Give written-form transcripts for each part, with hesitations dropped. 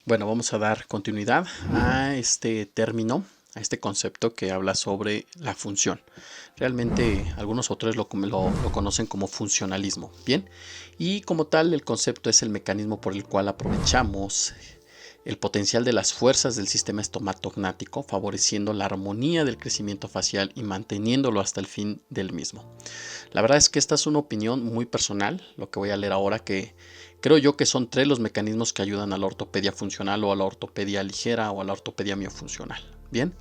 Bueno, vamos a dar continuidad a este término, a este concepto que habla sobre la función. Realmente algunos autores lo conocen como funcionalismo, ¿bien? Y como tal, el concepto es el mecanismo por el cual aprovechamos el potencial de las fuerzas del sistema estomatognático, favoreciendo la armonía del crecimiento facial y manteniéndolo hasta el fin del mismo. La verdad es que esta es una opinión muy personal, lo que voy a leer ahora, que creo yo que son tres los mecanismos que ayudan a la ortopedia funcional o a la ortopedia ligera o a la ortopedia miofuncional. Bien,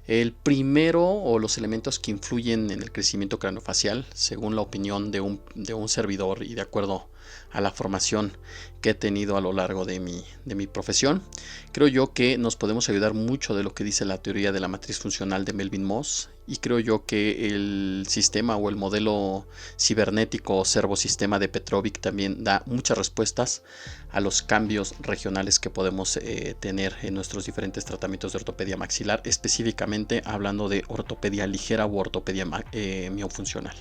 el primero o los elementos que influyen en el crecimiento craneofacial, según la opinión de un servidor y de acuerdo a la formación que he tenido a lo largo de mi profesión, creo yo que nos podemos ayudar mucho de lo que dice la teoría de la matriz funcional de Melvin Moss, y creo yo que el sistema o el modelo cibernético o servosistema de Petrovic también da muchas respuestas a los cambios regionales que podemos tener en nuestros diferentes tratamientos de ortopedia maxilar, específicamente hablando de ortopedia ligera u ortopedia miofuncional.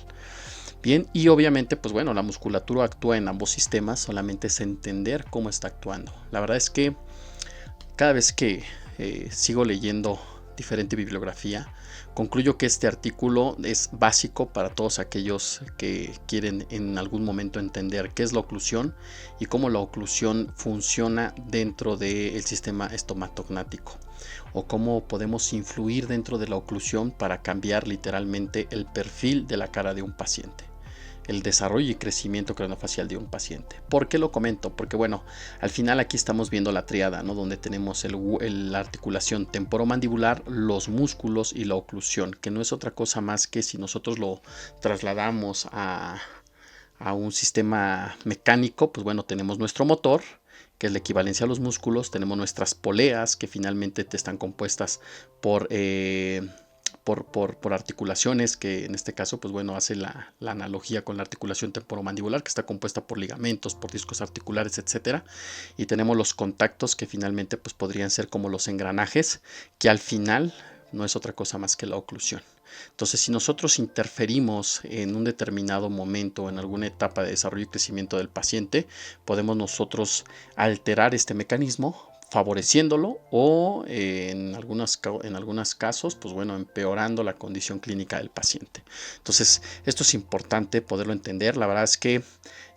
Bien, y obviamente, pues bueno, la musculatura actúa en ambos sistemas, solamente es entender cómo está actuando. La verdad es que cada vez que sigo leyendo diferente bibliografía, concluyo que este artículo es básico para todos aquellos que quieren en algún momento entender qué es la oclusión y cómo la oclusión funciona dentro del sistema estomatognático, o cómo podemos influir dentro de la oclusión para cambiar literalmente el perfil de la cara de un paciente, el desarrollo y crecimiento craneofacial de un paciente. ¿Por qué lo comento? Porque bueno, al final aquí estamos viendo la triada, ¿no? Donde tenemos la articulación temporomandibular, los músculos y la oclusión, que no es otra cosa más que, si nosotros lo trasladamos a un sistema mecánico, pues bueno, tenemos nuestro motor, que es la equivalencia a los músculos, tenemos nuestras poleas, que finalmente están compuestas por articulaciones, que en este caso, pues bueno, hace la analogía con la articulación temporomandibular, que está compuesta por ligamentos, por discos articulares, etcétera. Y tenemos los contactos, que finalmente pues podrían ser como los engranajes, que al final no es otra cosa más que la oclusión. Entonces, si nosotros interferimos en un determinado momento, en alguna etapa de desarrollo y crecimiento del paciente, podemos nosotros alterar este mecanismo, favoreciéndolo, o en algunos casos, pues bueno, empeorando la condición clínica del paciente. Entonces, esto es importante poderlo entender. La verdad es que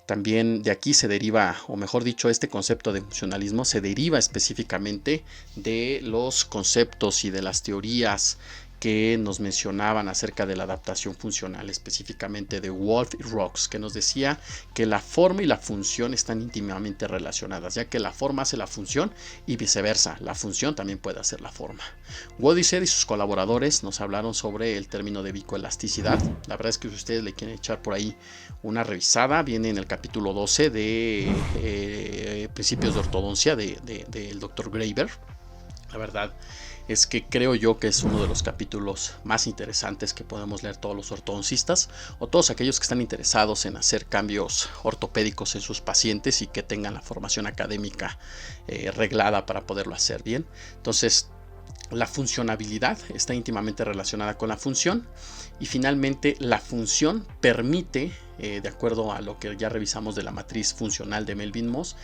también de aquí se deriva, o mejor dicho, este concepto de funcionalismo se deriva específicamente de los conceptos y de las teorías que nos mencionaban acerca de la adaptación funcional, específicamente de Wolff y Rocks, que nos decía que la forma y la función están íntimamente relacionadas, ya que la forma hace la función y viceversa, la función también puede hacer la forma. Wodiser y sus colaboradores nos hablaron sobre el término de vicoelasticidad. La verdad es que si ustedes le quieren echar por ahí una revisada, viene en el capítulo 12 de Principios de Ortodoncia del Dr. Graeber. La verdad es que creo yo que es uno de los capítulos más interesantes que podemos leer todos los ortodoncistas, o todos aquellos que están interesados en hacer cambios ortopédicos en sus pacientes y que tengan la formación académica reglada para poderlo hacer bien. Entonces, la funcionabilidad está íntimamente relacionada con la función, y finalmente la función permite, de acuerdo a lo que ya revisamos de la matriz funcional de Melvin Moss,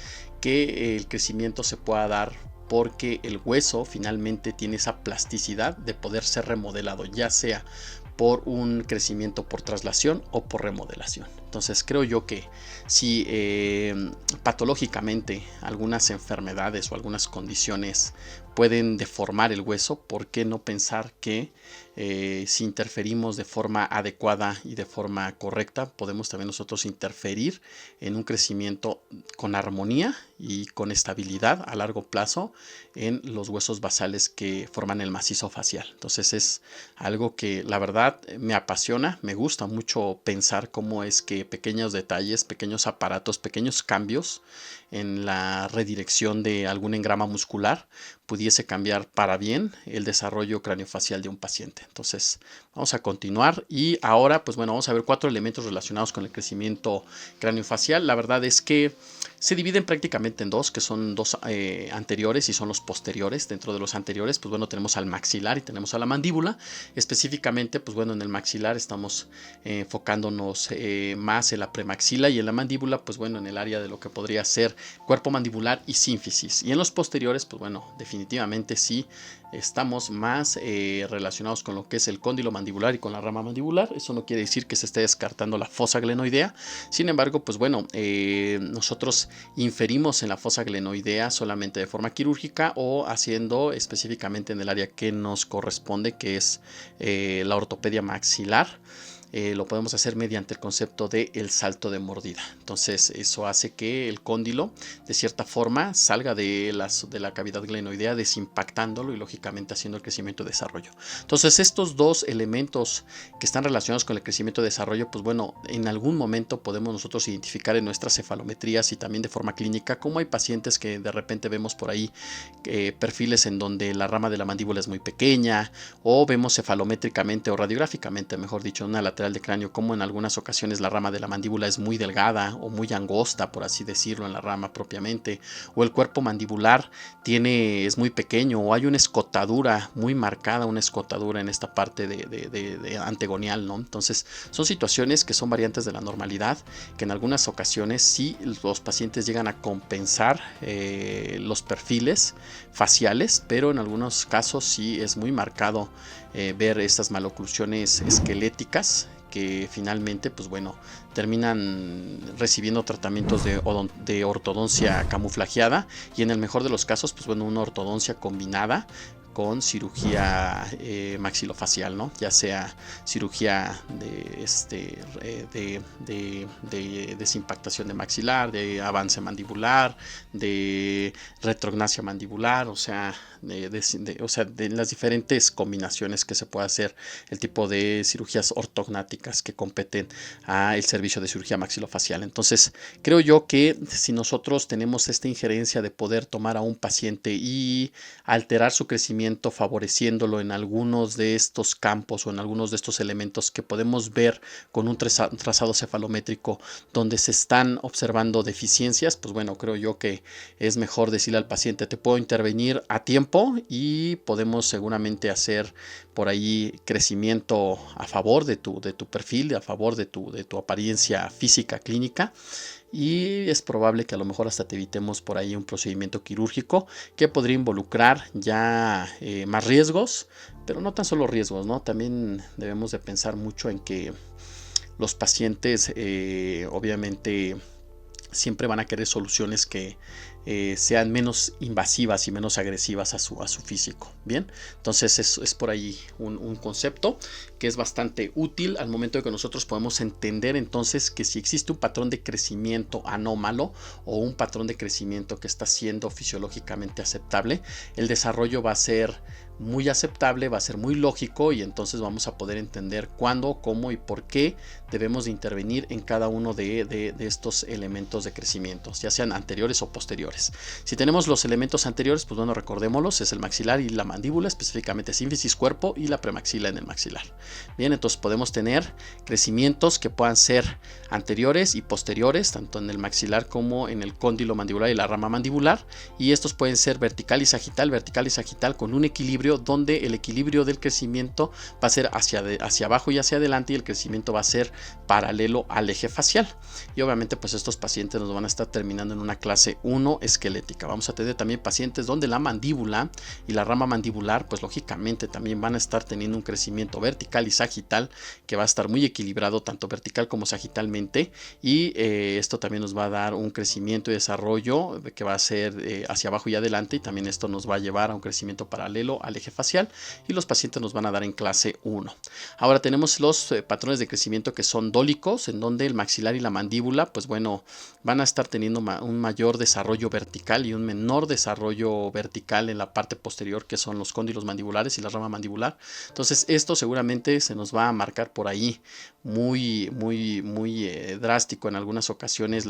que el crecimiento se pueda dar porque el hueso finalmente tiene esa plasticidad de poder ser remodelado, ya sea por un crecimiento por traslación o por remodelación. Entonces creo yo que si patológicamente algunas enfermedades o algunas condiciones pueden deformar el hueso, ¿por qué no pensar que si interferimos de forma adecuada y de forma correcta, podemos también nosotros interferir en un crecimiento con armonía y con estabilidad a largo plazo en los huesos basales que forman el macizo facial? Entonces es algo que la verdad me apasiona, me gusta mucho pensar cómo es que pequeños detalles, pequeños aparatos, pequeños cambios en la redirección de algún engrama muscular pudiese cambiar para bien el desarrollo craneofacial de un paciente. Entonces vamos a continuar, y ahora pues bueno, vamos a ver 4 elementos relacionados con el crecimiento craneofacial. La verdad es que se dividen prácticamente en dos, que son dos anteriores y son los posteriores. Dentro de los anteriores, pues bueno, tenemos al maxilar y tenemos a la mandíbula. Específicamente, pues bueno, en el maxilar estamos enfocándonos más en la premaxila, y en la mandíbula, pues bueno, en el área de lo que podría ser cuerpo mandibular y sínfisis. Y en los posteriores, pues bueno, definitivamente sí estamos más relacionados con lo que es el cóndilo mandibular y con la rama mandibular. Eso no quiere decir que se esté descartando la fosa glenoidea. Sin embargo, pues bueno, nosotros inferimos en la fosa glenoidea solamente de forma quirúrgica o haciendo específicamente en el área que nos corresponde, que es la ortopedia maxilar. Lo podemos hacer mediante el concepto de el salto de mordida. Entonces eso hace que el cóndilo de cierta forma salga de la cavidad glenoidea, desimpactándolo y lógicamente haciendo el crecimiento y desarrollo. Entonces estos dos elementos que están relacionados con el crecimiento y desarrollo, pues bueno, en algún momento podemos nosotros identificar en nuestras cefalometrías y también de forma clínica, como hay pacientes que de repente vemos por ahí perfiles en donde la rama de la mandíbula es muy pequeña, o vemos cefalométricamente o radiográficamente, mejor dicho, una lateral de cráneo, como en algunas ocasiones la rama de la mandíbula es muy delgada o muy angosta, por así decirlo, en la rama propiamente, o el cuerpo mandibular es muy pequeño, o hay una escotadura muy marcada, una escotadura en esta parte de antegonial, ¿no? Entonces son situaciones que son variantes de la normalidad, que en algunas ocasiones sí los pacientes llegan a compensar los perfiles faciales, pero en algunos casos sí es muy marcado ver estas maloclusiones esqueléticas que finalmente, pues bueno, terminan recibiendo tratamientos de ortodoncia camuflajeada y en el mejor de los casos, pues bueno, una ortodoncia combinada con cirugía maxilofacial, ¿no? Ya sea cirugía de desimpactación de maxilar, de avance mandibular, de retrognasia mandibular, o sea, de las diferentes combinaciones que se puede hacer, el tipo de cirugías ortognáticas que competen al servicio de cirugía maxilofacial. Entonces, creo yo que si nosotros tenemos esta injerencia de poder tomar a un paciente y alterar su crecimiento, favoreciéndolo en algunos de estos campos o en algunos de estos elementos que podemos ver con un trazado cefalométrico donde se están observando deficiencias, pues bueno, creo yo que es mejor decirle al paciente: te puedo intervenir a tiempo y podemos seguramente hacer por ahí crecimiento a favor de tu perfil, a favor de tu apariencia física clínica, y es probable que a lo mejor hasta te evitemos por ahí un procedimiento quirúrgico que podría involucrar ya más riesgos, pero no tan solo riesgos, ¿no? También debemos de pensar mucho en que los pacientes obviamente siempre van a querer soluciones que sean menos invasivas y menos agresivas a su físico. Bien, entonces es por ahí un concepto que es bastante útil al momento de que nosotros podemos entender entonces que si existe un patrón de crecimiento anómalo o un patrón de crecimiento que está siendo fisiológicamente aceptable, el desarrollo va a ser muy aceptable, va a ser muy lógico, y entonces vamos a poder entender cuándo, cómo y por qué debemos de intervenir en cada uno de estos elementos de crecimiento, ya sean anteriores o posteriores. Si tenemos los elementos anteriores, pues bueno, recordémoslos: es el maxilar y la mandíbula, específicamente sínfisis, cuerpo, y la premaxila en el maxilar. Bien, entonces podemos tener crecimientos que puedan ser anteriores y posteriores, tanto en el maxilar como en el cóndilo mandibular y la rama mandibular, y estos pueden ser vertical y sagital con un equilibrio donde el equilibrio del crecimiento va a ser hacia abajo y hacia adelante, y el crecimiento va a ser paralelo al eje facial. Y obviamente pues estos pacientes nos van a estar terminando en una clase 1 esquelética. Vamos a tener también pacientes donde la mandíbula y la rama mandibular pues lógicamente también van a estar teniendo un crecimiento vertical y sagital que va a estar muy equilibrado tanto vertical como sagitalmente, y esto también nos va a dar un crecimiento y desarrollo que va a ser hacia abajo y adelante, y también esto nos va a llevar a un crecimiento paralelo al eje facial, y los pacientes nos van a dar en clase 1. Ahora tenemos los patrones de crecimiento que son dólicos, en donde el maxilar y la mandíbula pues bueno van a estar teniendo un mayor desarrollo vertical y un menor desarrollo vertical en la parte posterior, que son los cóndilos mandibulares y la rama mandibular. Entonces esto seguramente se nos va a marcar por ahí muy drástico en algunas ocasiones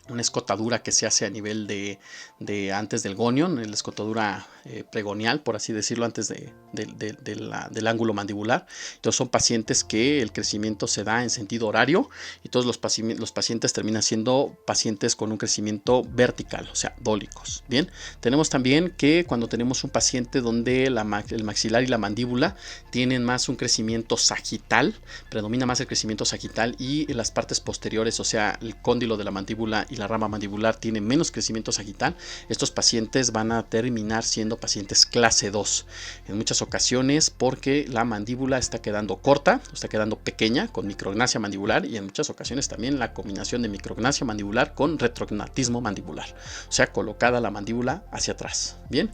una escotadura que se hace a nivel de antes del gonion, la escotadura pregonial, por así decirlo, antes del ángulo mandibular. Entonces son pacientes que el crecimiento se da en sentido horario y todos los pacientes terminan siendo pacientes con un crecimiento vertical, o sea, dólicos. Bien, tenemos también que cuando tenemos un paciente donde el maxilar y la mandíbula tienen más un crecimiento sagital, predomina más el crecimiento sagital, y en las partes posteriores, o sea, el cóndilo de la mandíbula y la rama mandibular tiene menos crecimiento sagital, estos pacientes van a terminar siendo pacientes clase 2 en muchas ocasiones, porque la mandíbula está quedando corta, está quedando pequeña con micrognasia mandibular, y en muchas ocasiones también la combinación de micrognasia mandibular con retrognatismo mandibular, o sea, colocada la mandíbula hacia atrás. Bien,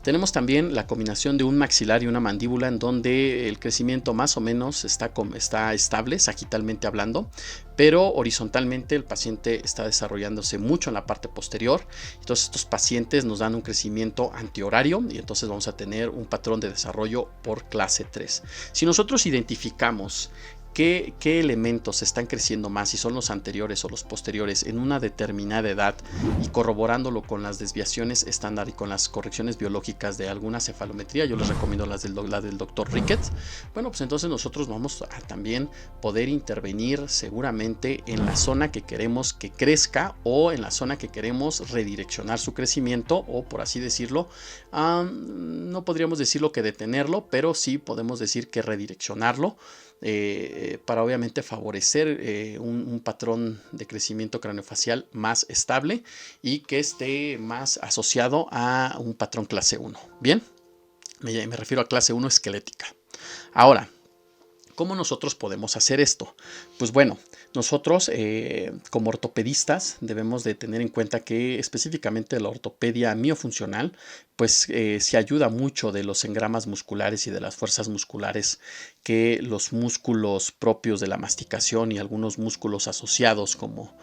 tenemos también la combinación de un maxilar y una mandíbula en donde el crecimiento más o menos está estable sagitalmente hablando, pero horizontalmente el paciente está desarrollándose mucho en la parte posterior. Entonces estos pacientes nos dan un crecimiento antihorario y entonces vamos a tener un patrón de desarrollo por clase 3. Si nosotros identificamos qué elementos están creciendo más, si son los anteriores o los posteriores en una determinada edad, y corroborándolo con las desviaciones estándar y con las correcciones biológicas de alguna cefalometría, yo les recomiendo la del doctor Ricketts, bueno, pues entonces nosotros vamos a también poder intervenir seguramente en la zona que queremos que crezca, o en la zona que queremos redireccionar su crecimiento, o por así decirlo, no podríamos decirlo que detenerlo, pero sí podemos decir que redireccionarlo, para obviamente favorecer un patrón de crecimiento craneofacial más estable y que esté más asociado a un patrón clase 1. Bien, me refiero a clase 1 esquelética. Ahora, ¿cómo nosotros podemos hacer esto? Pues bueno, nosotros como ortopedistas debemos de tener en cuenta que específicamente la ortopedia miofuncional pues se ayuda mucho de los engramas musculares y de las fuerzas musculares que los músculos propios de la masticación y algunos músculos asociados como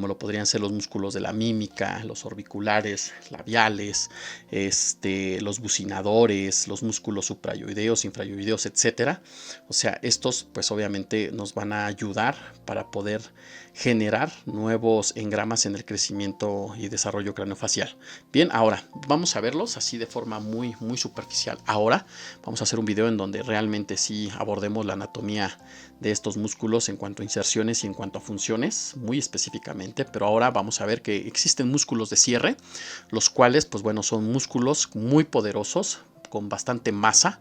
lo podrían ser los músculos de la mímica, los orbiculares, labiales, los bucinadores, los músculos suprayoideos, infrayoideos, etcétera. O sea, estos pues obviamente nos van a ayudar para poder generar nuevos engramas en el crecimiento y desarrollo craneofacial. Bien, ahora vamos a verlos así de forma muy superficial. Ahora vamos a hacer un video en donde realmente sí abordemos la anatomía de estos músculos en cuanto a inserciones y en cuanto a funciones muy específicamente, pero ahora vamos a ver que existen músculos de cierre, los cuales pues bueno, son músculos muy poderosos con bastante masa,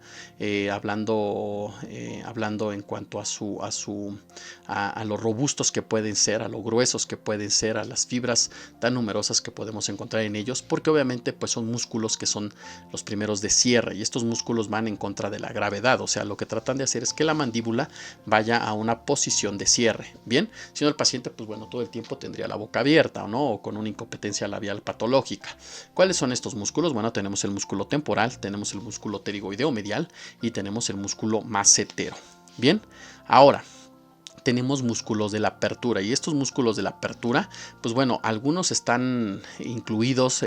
hablando en cuanto a lo robustos que pueden ser, a lo gruesos que pueden ser, a las fibras tan numerosas que podemos encontrar en ellos, porque obviamente pues son músculos que son los primeros de cierre, y estos músculos van en contra de la gravedad, o sea, lo que tratan de hacer es que la mandíbula vaya a una posición de cierre. Bien, si no, el paciente pues bueno, todo el tiempo tendría la boca abierta, o con una incompetencia labial patológica. ¿Cuáles son estos músculos? Bueno, tenemos el músculo temporal, tenemos el músculo pterigoideo medial y tenemos el músculo macetero. Bien, ahora tenemos músculos de la apertura, y estos músculos de la apertura pues bueno, algunos están incluidos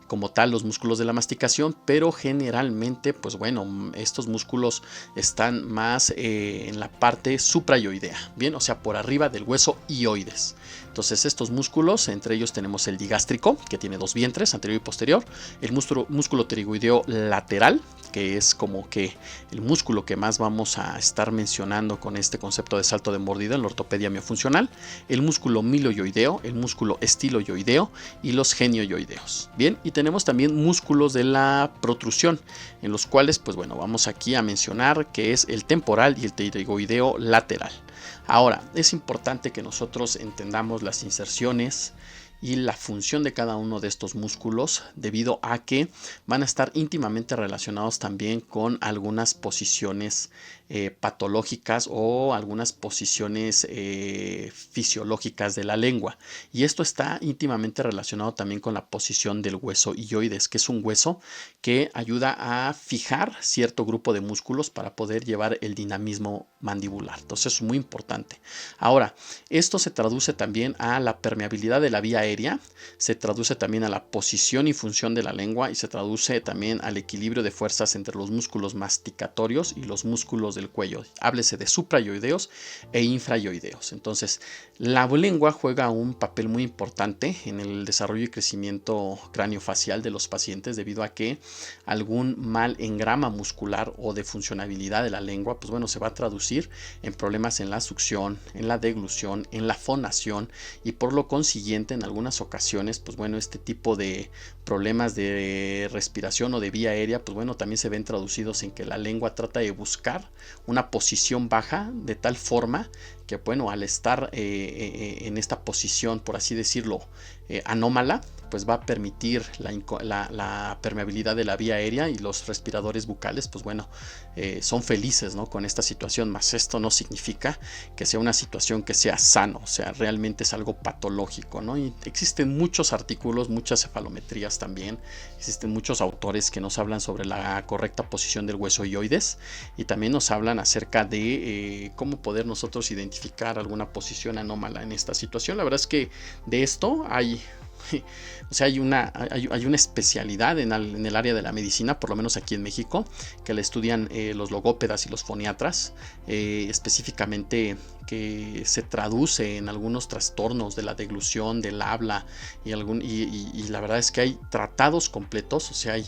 como tal los músculos de la masticación, pero generalmente pues bueno, estos músculos están más en la parte suprayoidea, bien, o sea, por arriba del hueso ioides. Entonces estos músculos, entre ellos tenemos el digástrico, que tiene dos vientres, anterior y posterior, el músculo pterigoideo lateral, que es como que el músculo que más vamos a estar mencionando con este concepto de salto de mordida en la ortopedia miofuncional, el músculo miloioideo, el músculo estiloioideo y los genioioideos. Bien, y tenemos también músculos de la protrusión, en los cuales pues bueno, vamos aquí a mencionar que es el temporal y el pterigoideo lateral. Ahora, es importante que nosotros entendamos las inserciones y la función de cada uno de estos músculos, debido a que van a estar íntimamente relacionados también con algunas posiciones patológicas o algunas posiciones fisiológicas de la lengua, y esto está íntimamente relacionado también con la posición del hueso ioides, que es un hueso que ayuda a fijar cierto grupo de músculos para poder llevar el dinamismo mandibular. Entonces es muy importante. Ahora, esto se traduce también a la permeabilidad de la vía aérea, se traduce también a la posición y función de la lengua y se traduce también al equilibrio de fuerzas entre los músculos masticatorios y los músculos del cuello. Háblese de suprayoideos e infrayoideos. Entonces, la lengua juega un papel muy importante en el desarrollo y crecimiento craneofacial de los pacientes debido a que algún mal engrama muscular o de funcionabilidad de la lengua, pues bueno, se va a traducir en problemas en la succión, en la deglución, en la fonación y por lo consiguiente en algunas ocasiones, pues bueno, este tipo de problemas de respiración o de vía aérea, pues bueno, también se ven traducidos en que la lengua trata de buscar una posición baja de tal forma que bueno, al estar en esta posición, por así decirlo, anómala, pues va a permitir la permeabilidad de la vía aérea y los respiradores bucales, pues bueno, son felices, ¿no?, con esta situación, más esto no significa que sea una situación que sea sano, o sea, realmente es algo patológico, ¿no? Y existen muchos artículos, muchas cefalometrías también, existen muchos autores que nos hablan sobre la correcta posición del hueso ioides y también nos hablan acerca de cómo poder nosotros identificar alguna posición anómala en esta situación. La verdad es que de esto hay... O sea, hay una especialidad en el área de la medicina, por lo menos aquí en México, que la estudian los logópedas y los foniatras, específicamente que se traduce en algunos trastornos de la deglución, del habla y la verdad es que hay tratados completos, o sea, hay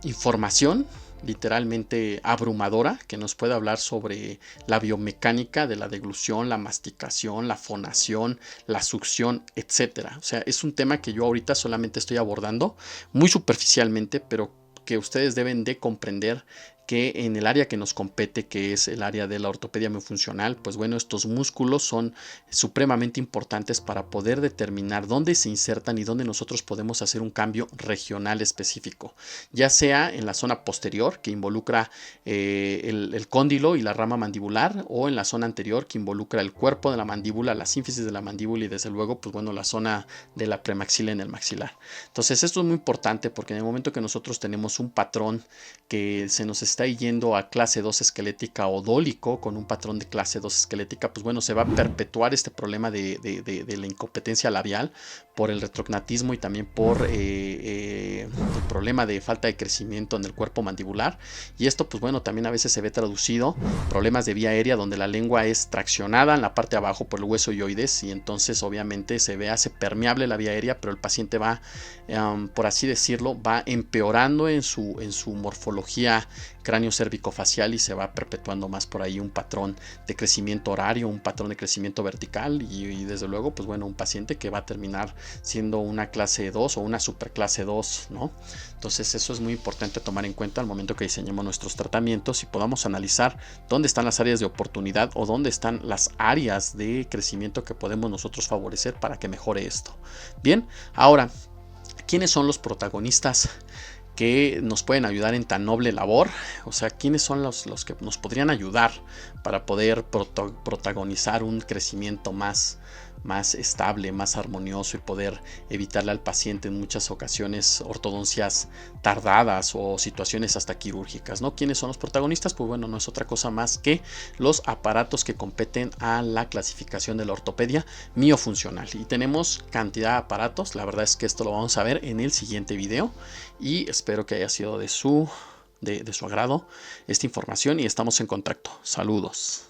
información literalmente abrumadora que nos puede hablar sobre la biomecánica de la deglución, la masticación, la fonación, la succión, etcétera. O sea, es un tema que yo ahorita solamente estoy abordando muy superficialmente, pero que ustedes deben de comprender que en el área que nos compete, que es el área de la ortopedia miofuncional, pues bueno, estos músculos son supremamente importantes para poder determinar dónde se insertan y dónde nosotros podemos hacer un cambio regional específico, ya sea en la zona posterior, que involucra el cóndilo y la rama mandibular, o en la zona anterior, que involucra el cuerpo de la mandíbula, la sínfisis de la mandíbula y desde luego, pues bueno, la zona de la premaxila en el maxilar. Entonces, esto es muy importante porque en el momento que nosotros tenemos un patrón que se nos está yendo a clase 2 esquelética o dólico con un patrón de clase 2 esquelética, pues bueno, se va a perpetuar este problema de la incompetencia labial por el retrognatismo y también por el problema de falta de crecimiento en el cuerpo mandibular. Y esto, pues bueno, también a veces se ve traducido problemas de vía aérea donde la lengua es traccionada en la parte de abajo por el hueso ioides y entonces obviamente hace permeable la vía aérea, pero el paciente va, por así decirlo, va empeorando en su morfología cráneo cérvico-facial y se va perpetuando más por ahí un patrón de crecimiento horario, un patrón de crecimiento vertical y desde luego, pues bueno, un paciente que va a terminar siendo una clase 2 o una superclase 2, ¿no? Entonces eso es muy importante tomar en cuenta al momento que diseñemos nuestros tratamientos y podamos analizar dónde están las áreas de oportunidad o dónde están las áreas de crecimiento que podemos nosotros favorecer para que mejore esto. Bien, ahora, ¿quiénes son los protagonistas que nos pueden ayudar en tan noble labor? O sea, ¿quiénes son los que nos podrían ayudar para poder protagonizar un crecimiento más estable, más armonioso y poder evitarle al paciente en muchas ocasiones ortodoncias tardadas o situaciones hasta quirúrgicas, ¿no? ¿Quiénes son los protagonistas? Pues bueno, no es otra cosa más que los aparatos que competen a la clasificación de la ortopedia miofuncional. Y tenemos cantidad de aparatos, la verdad es que esto lo vamos a ver en el siguiente video y espero que haya sido de su agrado esta información y estamos en contacto. Saludos.